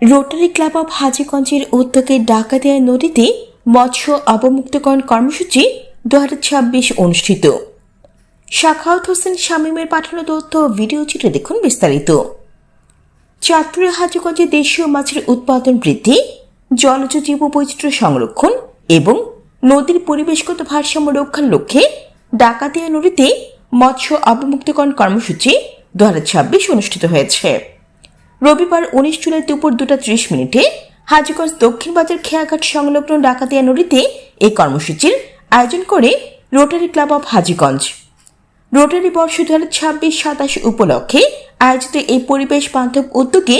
Rotary Club of হাজীগঞ্জের উদ্যোগে ডাকাতিয়া নদীতে মৎস্য অবমুক্তকরণ কর্মসূচি 2026 অনুষ্ঠিত। সাখাওয়াত হোসেন শামীমের পাঠানো তথ্য ভিডিও চিত্রে দেখুন বিস্তারিত। চাঁদপুরের হাজীগঞ্জে দেশীয় মাছের উৎপাদন বৃদ্ধি, জলজ জীববৈচিত্র্য সংরক্ষণ এবং নদীর পরিবেশগত ভারসাম্য রক্ষার লক্ষ্যে ডাকাতিয়া নদীতে মৎস্য অবমুক্তকরণ কর্মসূচি 2026 অনুষ্ঠিত হয়েছে। রবিবার 19 জুলাই দুপুর 2:30 হাজীগঞ্জ দক্ষিণ বাজার খেয়াঘাট সংলগ্ন ডাকাতিয়া নদীতে এই কর্মসূচির আয়োজন করে rotary Club of Hajiganj. Rotary বর্ষ 2026-27 উপলক্ষে আয়োজিত এই পরিবেশ বান্ধব উদ্যোগে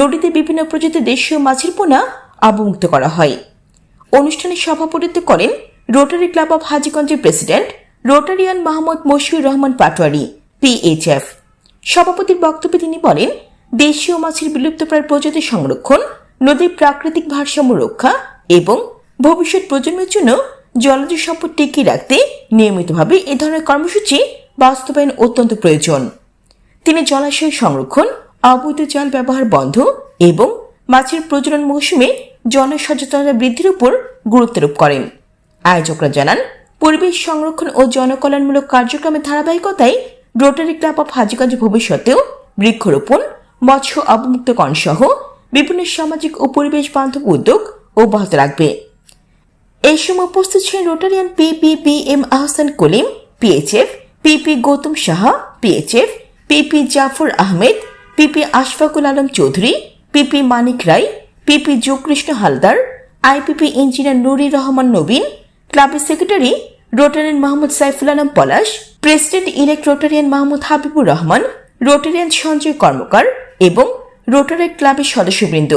নদীতে বিভিন্ন প্রজাতির দেশীয় মাছের পোনা অবমুক্ত করা হয়। অনুষ্ঠানে সভাপতিত্ব করেন রোটারি ক্লাব অব হাজীগঞ্জের president Rotarian Mohammad Moshiur Rahman Patwari, PHF। সভাপতির বক্তব্যে তিনি বলেন, দেশীয় মাছের বিলুপ্তপ্রায় প্রজাতি সংরক্ষণ, নদীর প্রাকৃতিক ভারসাম্য রক্ষা এবং ভবিষ্যৎ প্রজন্মের জন্য জলজ সম্পদ টিকিয়ে রাখতে নিয়মিতভাবে এ ধরনের কর্মসূচি বাস্তবায়ন অত্যন্ত প্রয়োজন। তিনি জলাশয় সংরক্ষণ, অবৈধ জাল ব্যবহার বন্ধ এবং মাছের প্রজনন মৌসুমে জনসচেতনতা বৃদ্ধির উপর গুরুত্বারোপ করেন। আয়োজকরা জানান, পরিবেশ সংরক্ষণ ও জনকল্যাণমূলক কার্যক্রমের ধারাবাহিকতায় রোটারি ক্লাব অব হাজীগঞ্জ ভবিষ্যতেও বৃক্ষরোপণ, মৎস্য অবমুক্তকরণ সহ বিভিন্ন সামাজিক ও পরিবেশ বান্ধব উদ্যোগ অব্যাহত রাখবে। এই সময় উপস্থিত ছিলেন Rotarian PPBM Ahsan Kalim, PHF, PP Goutam Saha, PHF, PP Jafar Ahmed, PP Ashfaqul Alam Chowdhury, PP Manik Roy, PP Jogkrishna Haldar, IPP engineer Nurur Rahman Nabin, ক্লাবের secretary Rotarian Mohammad Saiful Alam Palash, president elect Rotarian Mahmud Habibur Rahman, Rotarian Sanjay Karmakar এবং রোটারি ক্লাবের সদস্যবৃন্দ।